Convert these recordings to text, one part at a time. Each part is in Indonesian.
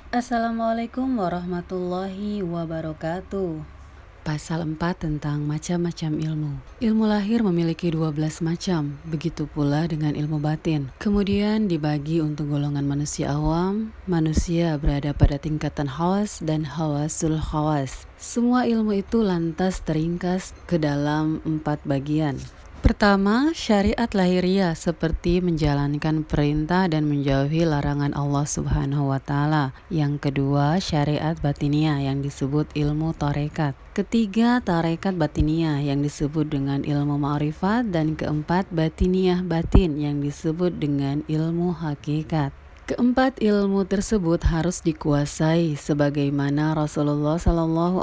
Assalamualaikum warahmatullahi wabarakatuh. Pasal 4 tentang macam-macam ilmu. Ilmu lahir memiliki 12 macam, begitu pula dengan ilmu batin. Kemudian dibagi untuk golongan manusia awam. Manusia berada pada tingkatan khawas dan khawasul khawas. Semua ilmu itu lantas teringkas ke dalam 4 bagian. Pertama, syariat lahiriah seperti menjalankan perintah dan menjauhi larangan Allah Subhanahu wa Ta'ala. Yang kedua, syariat batiniah yang disebut ilmu tarekat. Ketiga, tarekat batiniah yang disebut dengan ilmu ma'rifat. Dan keempat, batiniah batin yang disebut dengan ilmu hakikat. Keempat ilmu tersebut harus dikuasai sebagaimana Rasulullah SAW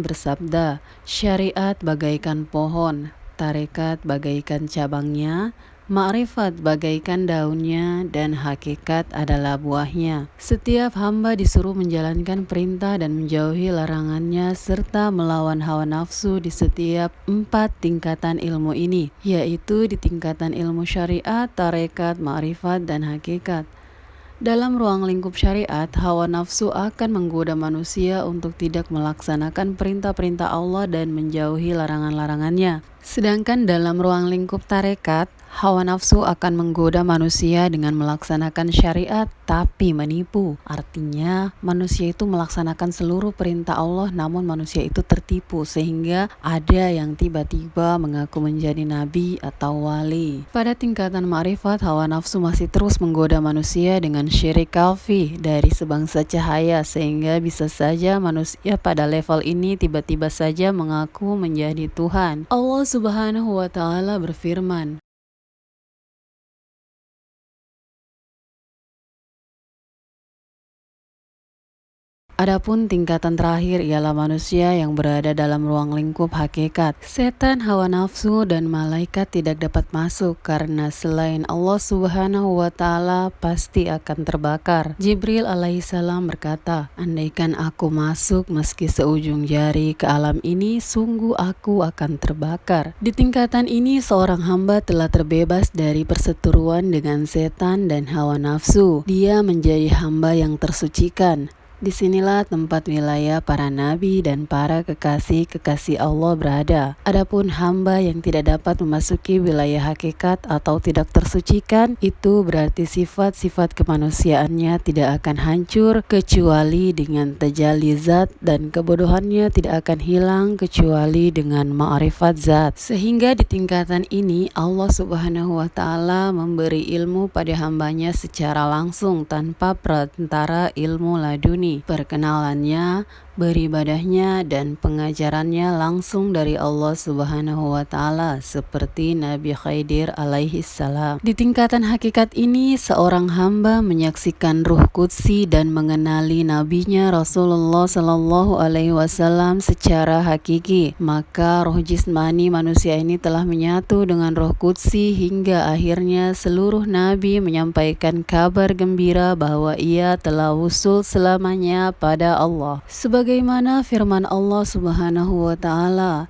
bersabda, syariat bagaikan pohon, tarekat bagaikan cabangnya, ma'rifat bagaikan daunnya, dan hakikat adalah buahnya. Setiap hamba disuruh menjalankan perintah dan menjauhi larangannya serta melawan hawa nafsu di setiap 4 tingkatan ilmu ini, yaitu di tingkatan ilmu syariat, tarekat, ma'rifat, dan hakikat. Dalam ruang lingkup syariat, hawa nafsu akan menggoda manusia untuk tidak melaksanakan perintah-perintah Allah dan menjauhi larangan-larangannya. Sedangkan dalam ruang lingkup tarekat, hawa nafsu akan menggoda manusia dengan melaksanakan syariat tapi menipu. Artinya manusia itu melaksanakan seluruh perintah Allah namun manusia itu tertipu sehingga ada yang tiba-tiba mengaku menjadi nabi atau wali. Pada tingkatan ma'rifat, hawa nafsu masih terus menggoda manusia dengan syirik kalfi dari sebangsa cahaya sehingga bisa saja manusia pada level ini tiba-tiba saja mengaku menjadi Tuhan. Allah Subhanahu wa Ta'ala berfirman, adapun tingkatan terakhir ialah manusia yang berada dalam ruang lingkup hakikat. Setan, hawa nafsu, dan malaikat tidak dapat masuk karena selain Allah Subhanahu wa Ta'ala pasti akan terbakar. Jibril alaihissalam berkata, andaikan aku masuk meski seujung jari ke alam ini, sungguh aku akan terbakar. Di tingkatan ini seorang hamba telah terbebas dari perseteruan dengan setan dan hawa nafsu. Dia menjadi hamba yang tersucikan. Disinilah tempat wilayah para nabi dan para kekasih-kekasih Allah berada. Adapun hamba yang tidak dapat memasuki wilayah hakikat atau tidak tersucikan, itu berarti sifat-sifat kemanusiaannya tidak akan hancur kecuali dengan tajalli zat dan kebodohannya tidak akan hilang kecuali dengan ma'rifat zat. Sehingga di tingkatan ini Allah Subhanahu wa Ta'ala memberi ilmu pada hambanya secara langsung tanpa perantara ilmu laduni. Perkenalannya, beribadahnya, dan pengajarannya langsung dari Allah Subhanahu wa Ta'ala seperti Nabi Khidir alaihissalam. Di tingkatan hakikat ini seorang hamba menyaksikan ruh qudsi dan mengenali nabinya Rasulullah sallallahu alaihi wasallam secara hakiki. Maka roh jismani manusia ini telah menyatu dengan roh qudsi hingga akhirnya seluruh nabi menyampaikan kabar gembira bahwa ia telah wusul selamanya pada Allah. Sebagaimana firman Allah Subhanahu wa Ta'ala,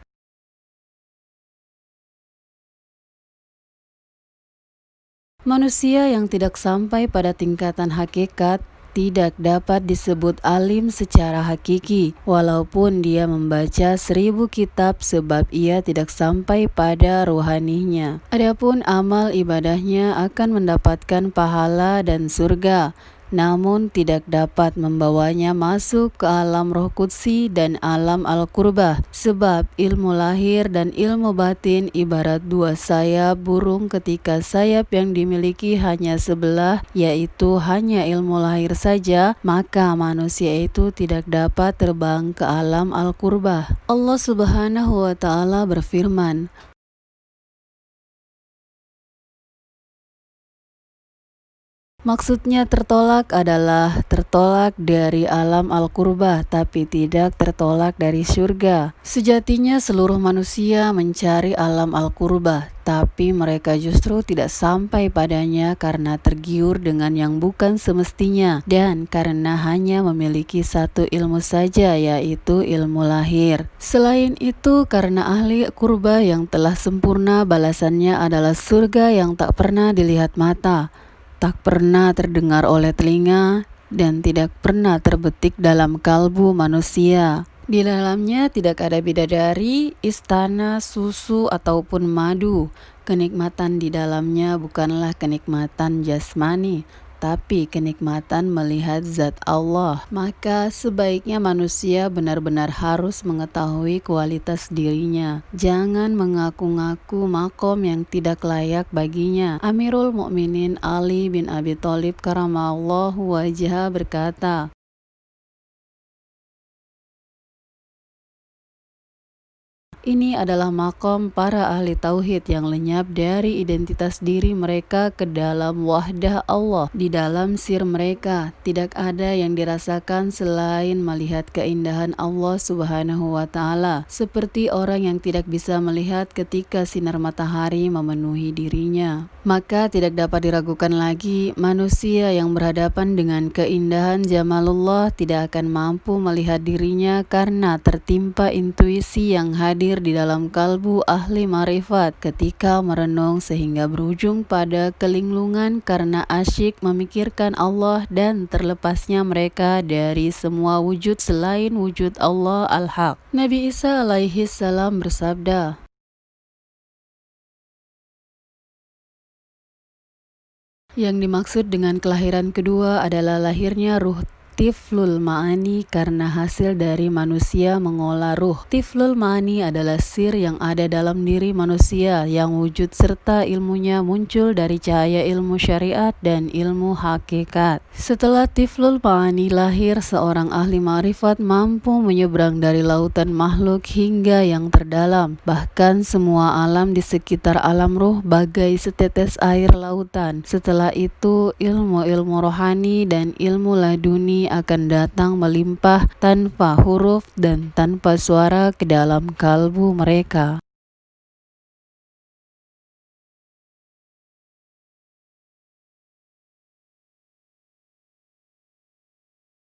manusia yang tidak sampai pada tingkatan hakikat tidak dapat disebut alim secara hakiki walaupun dia membaca 1000 kitab sebab ia tidak sampai pada ruhaninya. Adapun amal ibadahnya akan mendapatkan pahala dan surga, namun tidak dapat membawanya masuk ke alam roh qudsi dan alam al-qurbah sebab ilmu lahir dan ilmu batin ibarat dua sayap burung ketika sayap yang dimiliki hanya sebelah yaitu hanya ilmu lahir saja, maka manusia itu tidak dapat terbang ke alam al-qurbah. Allah Subhanahu wa Ta'ala berfirman, Maksudnya tertolak adalah tertolak dari alam al-qurbah, tapi tidak tertolak dari surga. Sejatinya seluruh manusia mencari alam al-qurbah, tapi mereka justru tidak sampai padanya karena tergiur dengan yang bukan semestinya, dan karena hanya memiliki satu ilmu saja, yaitu ilmu lahir. Selain itu, karena ahli qurbah yang telah sempurna, balasannya adalah surga yang tak pernah dilihat mata, tak pernah terdengar oleh telinga, dan tidak pernah terbetik dalam kalbu manusia. Di dalamnya tidak ada bidadari, istana, susu, ataupun madu. Kenikmatan di dalamnya bukanlah kenikmatan jasmani, tapi kenikmatan melihat zat Allah. Maka sebaiknya manusia benar-benar harus mengetahui kualitas dirinya. Jangan mengaku-ngaku makom yang tidak layak baginya. Amirul Mukminin Ali bin Abi Thalib karamallahu wajhah berkata, ini adalah makom para ahli tauhid yang lenyap dari identitas diri mereka ke dalam wahdah Allah. Di dalam sir mereka tidak ada yang dirasakan selain melihat keindahan Allah Subhanahu wa Ta'ala, seperti orang yang tidak bisa melihat ketika sinar matahari memenuhi dirinya. Maka tidak dapat diragukan lagi, manusia yang berhadapan dengan keindahan jamalullah tidak akan mampu melihat dirinya karena tertimpa intuisi yang hadir di dalam kalbu ahli marifat ketika merenung, sehingga berujung pada kelinglungan karena asyik memikirkan Allah dan terlepasnya mereka dari semua wujud selain wujud Allah al-Haq. Nabi Isa alaihi salam bersabda, yang dimaksud dengan kelahiran kedua adalah lahirnya ruh Tiflul Ma'ani karena hasil dari manusia mengolah ruh. Tiflul Ma'ani adalah sir yang ada dalam diri manusia yang wujud serta ilmunya muncul dari cahaya ilmu syariat dan ilmu hakikat. Setelah Tiflul Ma'ani lahir, seorang ahli ma'rifat mampu menyeberang dari lautan makhluk hingga yang terdalam. Bahkan semua alam di sekitar alam ruh bagai setetes air lautan. Setelah itu ilmu-ilmu rohani dan ilmu laduni akan datang melimpah tanpa huruf dan tanpa suara ke dalam kalbu mereka.